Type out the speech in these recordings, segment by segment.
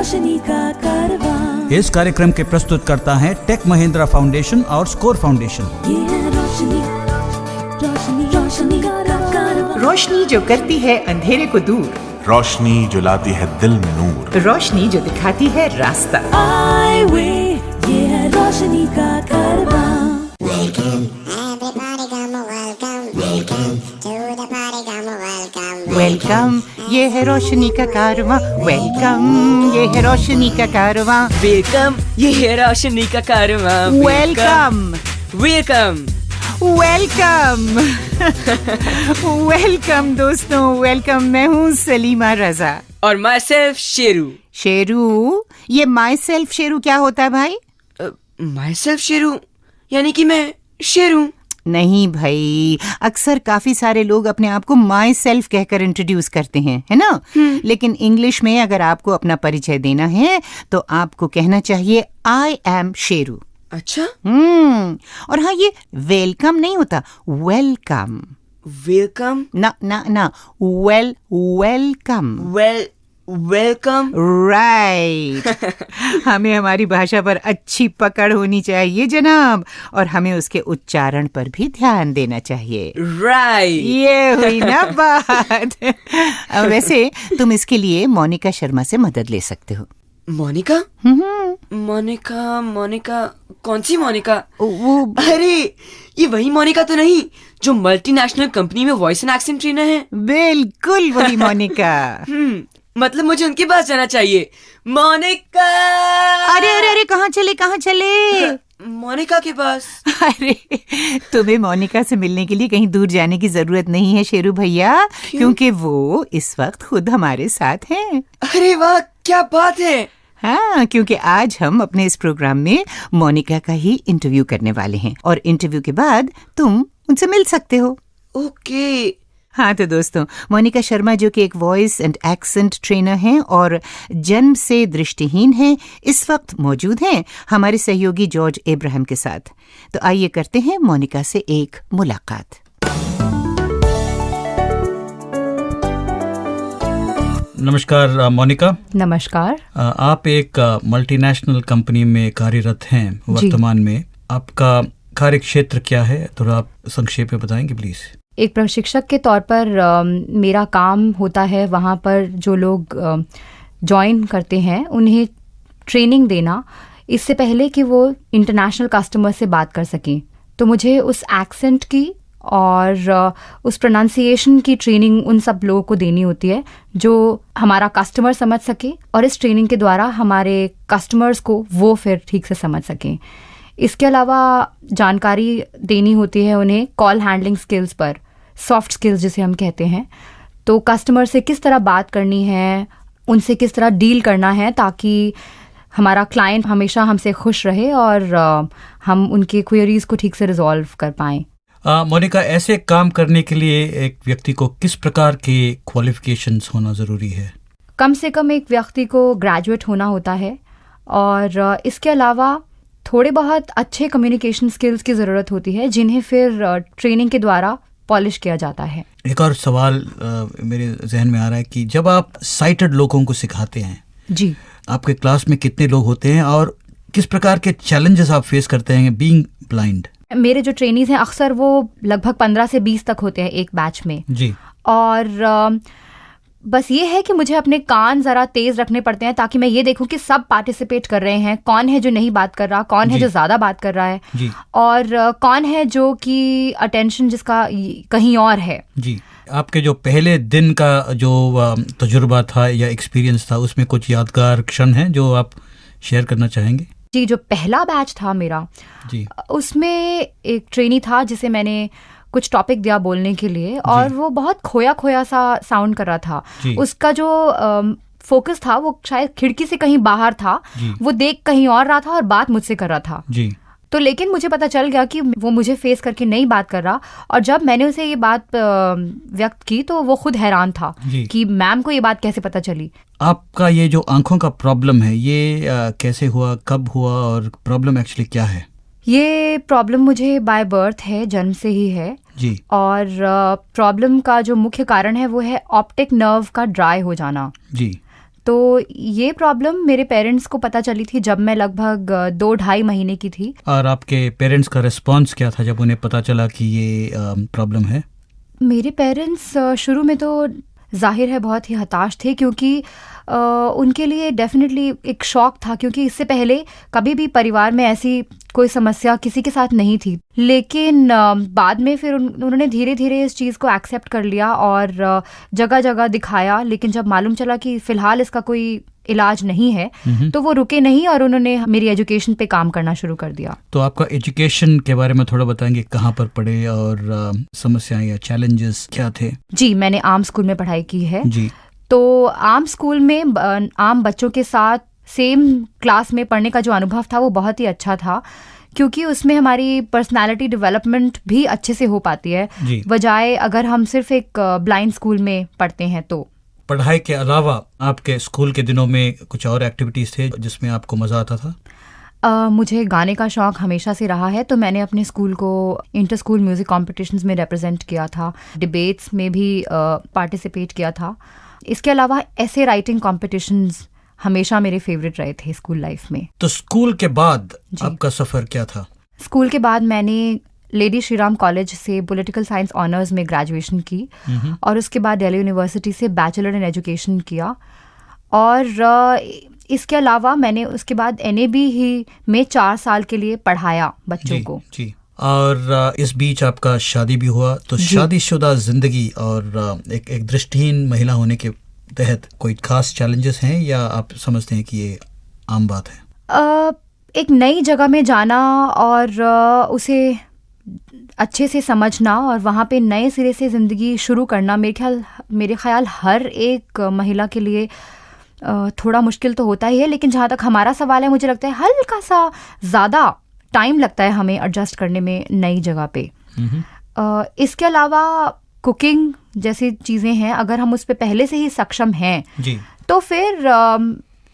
रोशनी का कारवां। इस कार्यक्रम के प्रस्तुतकर्ता हैं टेक महिंद्रा फाउंडेशन और स्कोर फाउंडेशन। ये है रोशनी, रोशनी, रोशनी का कारवां। रोशनी जो करती है अंधेरे को दूर, रोशनी जो लाती है दिल में नूर, रोशनी जो दिखाती है रास्ता। आई वे, ये है रोशनी का कारवां। वेलकम, ये है रोशनी का कारवां। वेलकम, ये है रोशनी का कारवां। वेलकम, ये है रोशनी का कारवां। वेलकम, वेलकम, वेलकम, वेलकम दोस्तों, वेलकम। मैं हूँ सलीमा रजा और माई सेल्फ शेरू। शेरू, ये माई सेल्फ शेरू क्या होता है भाई? माई सेल्फ शेरू यानी कि मैं शेरू। नहीं भाई, अक्सर काफी सारे लोग अपने आप को माई सेल्फ कहकर इंट्रोड्यूस करते हैं, है ना? लेकिन इंग्लिश में अगर आपको अपना परिचय देना है तो आपको कहना चाहिए आई एम शेरू। अच्छा, और हाँ, ये वेलकम नहीं होता, वेलकम। वेलकम, ना ना ना, वेलकम। Welcome, right. हमें हमारी भाषा पर अच्छी पकड़ होनी चाहिए जनाब, और हमें उसके उच्चारण पर भी ध्यान देना चाहिए। राइट। ये हुई ना बात। वैसे तुम इसके लिए मोनिका शर्मा से मदद ले सकते हो। मोनिका? मोनिका, मोनिका, कौन सी मोनिका? वो अरे, ये वही मोनिका तो नहीं जो मल्टीनेशनल कंपनी में वॉइस एंड एक्सेंट ट्रेनर है? बिल्कुल वही मोनिका। मतलब मुझे उनके पास जाना चाहिए। मोनिका! अरे अरे अरे, कहाँ चले? मोनिका के पास। अरे, तुम्हें मोनिका से मिलने के लिए कहीं दूर जाने की जरूरत नहीं है शेरू भैया, क्योंकि वो इस वक्त खुद हमारे साथ हैं। अरे वाह, क्या बात है। हाँ, क्योंकि आज हम अपने इस प्रोग्राम में मोनिका का ही इंटरव्यू करने वाले हैं, और इंटरव्यू के बाद तुम उनसे मिल सकते हो। ओके। हाँ तो दोस्तों, मोनिका शर्मा जो कि एक वॉइस एंड एक्सेंट ट्रेनर हैं और जन्म से दृष्टिहीन हैं, इस वक्त मौजूद हैं हमारे सहयोगी जॉर्ज इब्राहिम के साथ। तो आइए करते हैं मोनिका से एक मुलाकात। नमस्कार मोनिका। नमस्कार। आप एक मल्टीनेशनल कंपनी में कार्यरत हैं वर्तमान में। आपका कार्य क्षेत्र क्या है, थोड़ा आप संक्षेप में बताएंगे प्लीज? एक प्रशिक्षक के तौर पर मेरा काम होता है वहाँ पर जो लोग ज्वाइन करते हैं उन्हें ट्रेनिंग देना, इससे पहले कि वो इंटरनेशनल कस्टमर से बात कर सकें। तो मुझे उस एक्सेंट की और उस प्रोनाउंसिएशन की ट्रेनिंग उन सब लोगों को देनी होती है जो हमारा कस्टमर समझ सके, और इस ट्रेनिंग के द्वारा हमारे कस्टमर्स को वो फिर ठीक से समझ सकें। इसके अलावा जानकारी देनी होती है उन्हें कॉल हैंडलिंग स्किल्स पर, सॉफ्ट स्किल्स जिसे हम कहते हैं। तो कस्टमर से किस तरह बात करनी है, उनसे किस तरह डील करना है, ताकि हमारा क्लाइंट हमेशा हमसे खुश रहे और हम उनके क्वेरीज को ठीक से रिजॉल्व कर पाएँ। मोनिका, ऐसे काम करने के लिए एक व्यक्ति को किस प्रकार के क्वालिफिकेशंस होना ज़रूरी है? कम से कम एक व्यक्ति को ग्रेजुएट होना होता है, और इसके अलावा थोड़े बहुत अच्छे कम्युनिकेशन स्किल्स की ज़रूरत होती है जिन्हें फिर ट्रेनिंग के द्वारा पॉलिश किया जाता है। एक और सवाल मेरे जहन में आ रहा है कि जब आप साइटेड लोगों को सिखाते हैं, जी, आपके क्लास में कितने लोग होते हैं और किस प्रकार के चैलेंजेस आप फेस करते हैं बीइंग ब्लाइंड? मेरे जो ट्रेनीज हैं अक्सर वो लगभग 15 से 20 तक होते हैं एक बैच में जी। और बस ये है कि मुझे अपने कान ज़रा तेज़ रखने पड़ते हैं ताकि मैं ये देखूं कि सब पार्टिसिपेट कर रहे हैं, कौन है जो नहीं बात कर रहा, कौन है जो ज़्यादा बात कर रहा है जी। और कौन है जो कि अटेंशन जिसका कहीं और है। जी। आपके जो पहले दिन का जो तजुर्बा था या एक्सपीरियंस था, उसमें कुछ यादगार क्षण हैं जो आप शेयर करना चाहेंगे? जी, जो पहला बैच था मेरा जी, उसमें एक ट्रेनी था जिसे मैंने कुछ टॉपिक दिया बोलने के लिए और वो बहुत खोया खोया सा साउंड कर रहा था। उसका जो फोकस था वो शायद खिड़की से कहीं बाहर था, वो देख कहीं और रहा था और बात मुझसे कर रहा था जी। तो लेकिन मुझे पता चल गया कि वो मुझे फेस करके नहीं बात कर रहा, और जब मैंने उसे ये बात व्यक्त की तो वो खुद हैरान था कि मैम को ये बात कैसे पता चली। आपका ये जो आंखों का प्रॉब्लम है ये कैसे हुआ, कब हुआ और प्रॉब्लम एक्चुअली क्या है? ये प्रॉब्लम मुझे बाय बर्थ है, जन्म से ही है जी। और प्रॉब्लम का जो मुख्य कारण है वो है ऑप्टिक नर्व का ड्राई हो जाना जी। तो ये प्रॉब्लम मेरे पेरेंट्स को पता चली थी जब मैं लगभग 2-2.5 महीने की थी। और आपके पेरेंट्स का रिस्पॉन्स क्या था जब उन्हें पता चला कि ये प्रॉब्लम है? मेरे पेरेंट्स शुरू में तो जाहिर है बहुत ही हताश थे, क्योंकि उनके लिए डेफिनेटली एक शॉक था, क्योंकि इससे पहले कभी भी परिवार में ऐसी कोई समस्या किसी के साथ नहीं थी। लेकिन बाद में फिर उन्होंने धीरे धीरे इस चीज़ को एक्सेप्ट कर लिया और जगह जगह दिखाया। लेकिन जब मालूम चला कि फ़िलहाल इसका कोई इलाज नहीं है तो वो रुके नहीं और उन्होंने मेरी एजुकेशन पे काम करना शुरू कर दिया। तो आपका एजुकेशन के बारे में थोड़ा बताएंगे, कहाँ पर पढ़े और समस्याएं या चैलेंजेस क्या थे? जी, मैंने आम स्कूल में पढ़ाई की है। जी। तो आम स्कूल में आम बच्चों के साथ सेम क्लास में पढ़ने का जो अनुभव था वो बहुत ही अच्छा था, क्योंकि उसमें हमारी पर्सनालिटी डेवलपमेंट भी अच्छे से हो पाती है, बजाय अगर हम सिर्फ एक ब्लाइंड स्कूल में पढ़ते हैं। तो पढ़ाई के अलावा आपके स्कूल के दिनों में कुछ और एक्टिविटीज थे जिसमें आपको मजा आता था? मुझे गाने का शौक हमेशा से रहा है, तो मैंने अपने स्कूल को इंटर स्कूल म्यूजिक कॉम्पिटिशन्स में रिप्रेजेंट किया था, डिबेट्स में भी पार्टिसिपेट किया था। इसके अलावा ऐसे राइटिंग कॉम्पिटिशन्स हमेशा मेरे फेवरेट रहे थे स्कूल लाइफ में। तो स्कूल के बाद आपका सफर क्या था? स्कूल के बाद मैंने लेडी श्रीराम कॉलेज से पॉलिटिकल साइंस ऑनर्स में ग्रेजुएशन की और उसके बाद दिल्ली यूनिवर्सिटी से बैचलर इन एजुकेशन किया। और इसके अलावा मैंने उसके बाद NAB ही में 4 साल के लिए पढ़ाया बच्चों को। जी। और इस बीच आपका शादी भी हुआ, तो शादीशुदा जिंदगी और एक दृष्टिहीन महिला होने के तहत कोई खास चैलेंजेस हैं या आप समझते हैं कि ये आम बात है? एक नई जगह में जाना और उसे अच्छे से समझना और वहाँ पे नए सिरे से ज़िंदगी शुरू करना मेरे ख्याल हर एक महिला के लिए थोड़ा मुश्किल तो होता ही है। लेकिन जहाँ तक हमारा सवाल है, मुझे लगता है हल्का सा ज़्यादा टाइम लगता है हमें एडजस्ट करने में नई जगह पे। इसके अलावा कुकिंग जैसी चीज़ें हैं, अगर हम उस पर पहले से ही सक्षम हैं तो फिर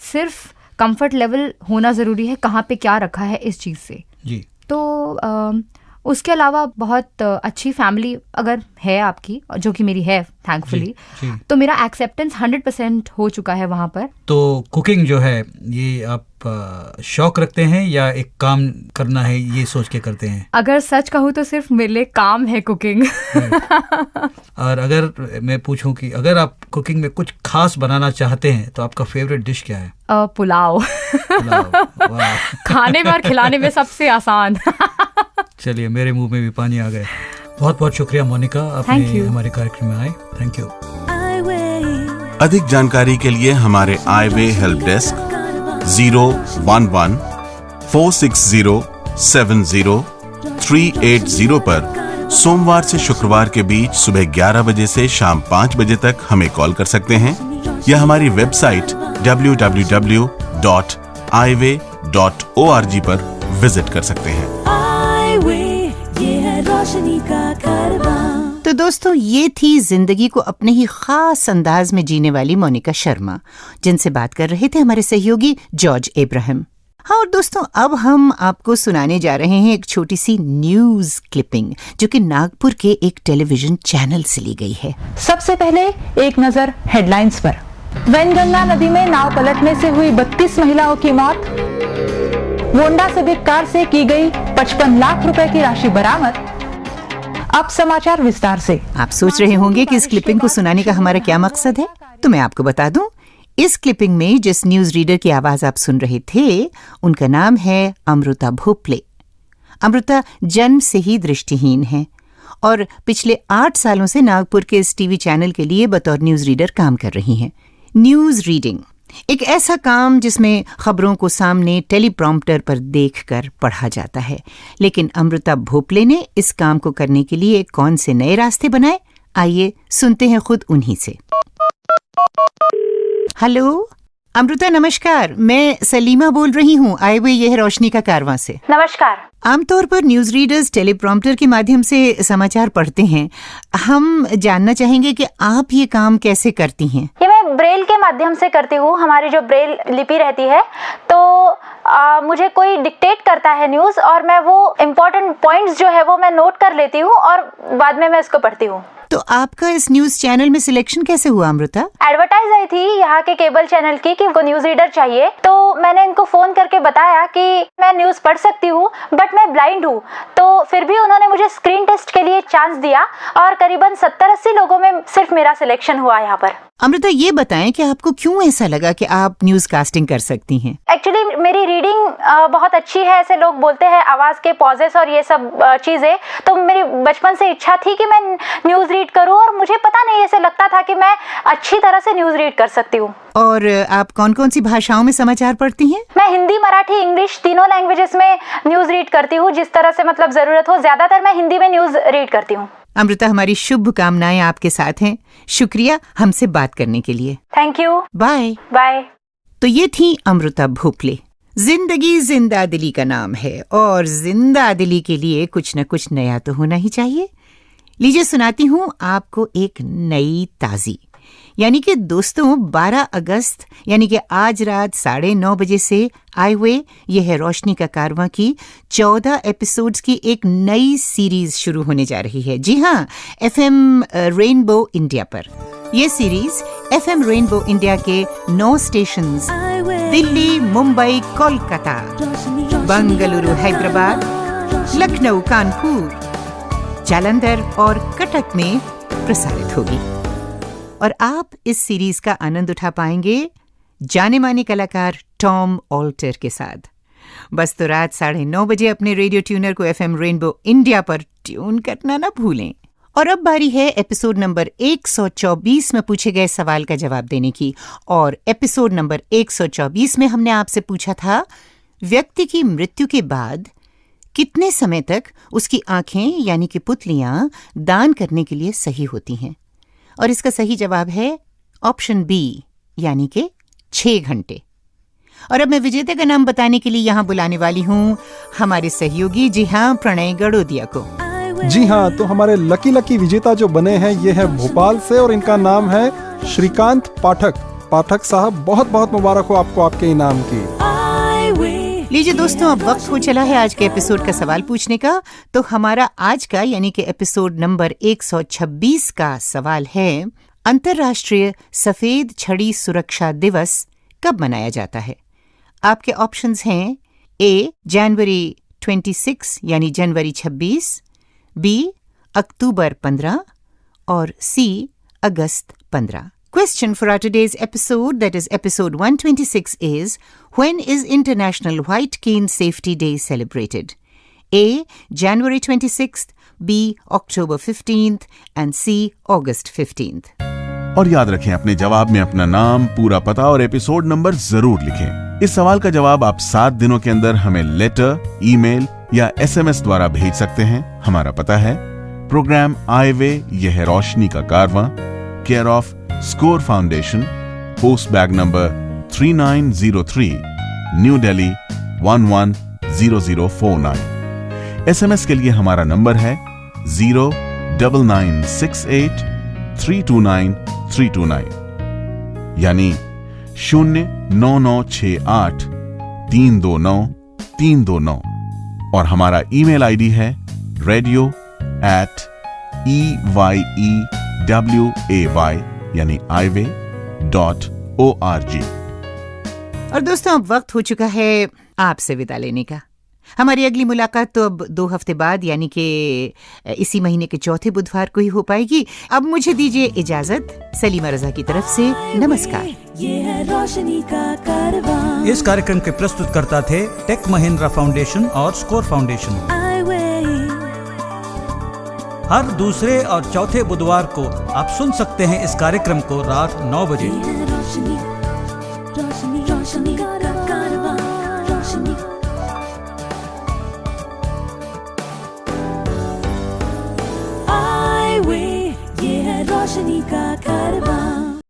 सिर्फ कंफर्ट लेवल होना ज़रूरी है, कहाँ पे क्या रखा है इस चीज़ से। तो उसके अलावा बहुत अच्छी फैमिली अगर है आपकी, जो कि मेरी है थैंकफुली, तो मेरा एक्सेप्टेंस 100% हो चुका है वहाँ पर। तो कुकिंग जो है ये आप शौक रखते हैं या एक काम करना है ये सोच के करते हैं? अगर सच कहूँ तो सिर्फ मेरे लिए काम है कुकिंग। और अगर मैं पूछूं कि अगर आप कुकिंग में कुछ खास बनाना चाहते हैं तो आपका फेवरेट डिश क्या है? पुलाव। खाने में और खिलाने में सबसे आसान। चलिए, मेरे मुंह में भी पानी आ गया। बहुत बहुत शुक्रिया मोनिका, आपने हमारे कार्यक्रम में आए। Thank you. अधिक जानकारी के लिए हमारे आईवे हेल्प डेस्क 011-460-70-380 पर सोमवार से शुक्रवार के बीच सुबह 11 बजे से शाम 5 बजे तक हमें कॉल कर सकते हैं या हमारी वेबसाइट www.ive.org पर विजिट कर सकते हैं। तो दोस्तों, ये थी जिंदगी को अपने ही खास अंदाज में जीने वाली मोनिका शर्मा, जिनसे बात कर रहे थे हमारे सहयोगी जॉर्ज इब्राहिम। हाँ, और दोस्तों, अब हम आपको सुनाने जा रहे हैं एक छोटी सी न्यूज क्लिपिंग जो कि नागपुर के एक टेलीविजन चैनल से ली गई है। सबसे पहले एक नजर हेडलाइंस पर। वैनगंगा नदी में नाव पलटने से हुई 32 महिलाओं की मौत। गोंडा सिविक कार से की गई 55 लाख रुपए की राशि बरामद। अब समाचार विस्तार से। आप सोच रहे होंगे कि इस क्लिपिंग को सुनाने का हमारा क्या मकसद है, तो मैं आपको बता दूं, इस क्लिपिंग में जिस न्यूज रीडर की आवाज आप सुन रहे थे उनका नाम है अमृता भोपले। अमृता जन्म से ही दृष्टिहीन है और पिछले 8 सालों से नागपुर के इस टीवी चैनल के लिए बतौर न्यूज रीडर काम कर रही हैं। न्यूज रीडिंग एक ऐसा काम जिसमें खबरों को सामने टेलीप्रॉम्प्टर पर देखकर पढ़ा जाता है। लेकिन अमृता भोपले ने इस काम को करने के लिए कौन से नए रास्ते बनाए, आइए सुनते हैं खुद उन्हीं से। हेलो अमृता, नमस्कार। मैं सलीमा बोल रही हूँ आए हुए यह रोशनी का कारवां से। नमस्कार। आमतौर पर न्यूज रीडर्स टेलीप्रॉम्प्टर के माध्यम से समाचार पढ़ते हैं। हम जानना चाहेंगे कि आप ये काम कैसे करती हैं? ये मैं ब्रेल के माध्यम से करती हूँ। हमारी जो ब्रेल लिपि रहती है, तो मुझे कोई डिक्टेट करता है न्यूज और मैं वो इम्पोर्टेंट पॉइंट्स जो है वो मैं नोट कर लेती हूँ और बाद में मैं इसको पढ़ती हूँ। तो आपका इस न्यूज चैनल में सिलेक्शन कैसे हुआ अमृता? एडवर्टाइज आई थी यहाँ के केबल चैनल की कि उनको न्यूज रीडर चाहिए, तो मैंने इनको फोन करके बताया कि मैं न्यूज पढ़ सकती हूँ बट मैं ब्लाइंड हूँ। तो फिर भी उन्होंने मुझे स्क्रीन टेस्ट के लिए चांस दिया और करीबन 70-80 लोगों में सिर्फ मेरा सिलेक्शन हुआ यहाँ पर। अमृता, ये बताएं कि आपको क्यों ऐसा लगा कि आप न्यूज कास्टिंग कर सकती हैं? एक्चुअली मेरी रीडिंग बहुत अच्छी है, ऐसे लोग बोलते हैं, आवाज के पॉजेस और ये सब चीजें। तो मेरी बचपन से इच्छा थी कि मैं न्यूज रीड करूं और मुझे पता नहीं ऐसे लगता था कि मैं अच्छी तरह से न्यूज रीड कर सकती हूँ। और आप कौन कौन सी भाषाओं में समाचार पढ़ती हैं? मैं हिंदी, मराठी, इंग्लिश तीनों लैंग्वेजेस में न्यूज रीड करती हूँ, जिस तरह से मतलब जरूरत हो। ज्यादातर मैं हिंदी में न्यूज रीड करती हूँ। अमृता, हमारी शुभकामनाएं आपके साथ हैं। शुक्रिया हमसे बात करने के लिए। Thank you. Bye bye. तो ये थी अमृता भोपले। जिंदगी जिंदा दिली का नाम है और जिंदा दिली के लिए कुछ न कुछ नया तो होना ही चाहिए। लीजिए सुनाती हूँ आपको एक नई ताज़ी, यानी कि दोस्तों 12 अगस्त यानी कि आज रात 9:30 बजे से आए हुए ये है रोशनी का कारवां की 14 एपिसोड्स की एक नई सीरीज शुरू होने जा रही है। जी हाँ, FM रेनबो इंडिया पर। ये सीरीज FM रेनबो इंडिया के 9 स्टेशंस दिल्ली, मुंबई, कोलकाता, बंगलुरु, हैदराबाद, लखनऊ, कानपुर, जालंधर और कटक में प्रसारित होगी। और आप इस सीरीज का आनंद उठा पाएंगे जाने माने कलाकार टॉम ऑल्टर के साथ। बस तो रात 9:30 बजे अपने रेडियो ट्यूनर को FM रेनबो इंडिया पर ट्यून करना ना भूलें। और अब बारी है एपिसोड नंबर 124 में पूछे गए सवाल का जवाब देने की। और एपिसोड नंबर 124 में हमने आपसे पूछा था, व्यक्ति की मृत्यु के बाद कितने समय तक उसकी आंखें यानी कि पुतलियां दान करने के लिए सही होती हैं? और इसका सही जवाब है ऑप्शन बी, यानी कि 6 घंटे। और अब मैं विजेता का नाम बताने के लिए यहाँ बुलाने वाली हूँ हमारे सहयोगी, जी हाँ, प्रणय गड़ोदिया को। जी हाँ, तो हमारे लकी विजेता जो बने हैं ये है भोपाल से और इनका नाम है श्रीकांत पाठक। पाठक साहब, बहुत बहुत मुबारक हो आपको आपके इनाम की। लीजिए दोस्तों, अब वक्त हो चला है आज के एपिसोड का सवाल पूछने का। तो हमारा आज का यानी कि एपिसोड नंबर 126 का सवाल है, अंतर्राष्ट्रीय सफेद छड़ी सुरक्षा दिवस कब मनाया जाता है? आपके ऑप्शंस हैं ए जनवरी 26 यानी जनवरी 26, बी अक्टूबर 15 और सी अगस्त 15। Question for our today's episode, that is episode 126, is when is International White Cane Safety Day celebrated? A. January 26th, B. October 15th and C. August 15th. और याद रखें, अपने जवाब में अपना नाम, पूरा पता और एपिसोड नंबर जरूर लिखें। इस सवाल का जवाब आप 7 दिनों के अंदर हमें लेटर, ईमेल या SMS द्वारा भेज सकते हैं। हमारा पता है प्रोग्राम आए वे यह है रोशनी का कारवां, care off score foundation, post bag number 3903, new Delhi 110049। SMS के लिए हमारा नंबर है 09968329329, यानी 09968329329। और हमारा ईमेल आईडी है radio@eyeway यानी iway.org। और दोस्तों, अब वक्त हो चुका है आपसे विदा लेने का। हमारी अगली मुलाकात तो अब 2 हफ्ते बाद यानी कि इसी महीने के चौथे बुधवार को ही हो पाएगी। अब मुझे दीजिए इजाजत। सलीमा रजा की तरफ से नमस्कार। ये है रोशनी का कारवां। इस कार्यक्रम के प्रस्तुतकर्ता थे टेक महिंद्रा फाउंडेशन और स्कोर फाउंडेशन। हर दूसरे और चौथे बुधवार को आप सुन सकते हैं इस कार्यक्रम को रात 9 बजे। रोशनी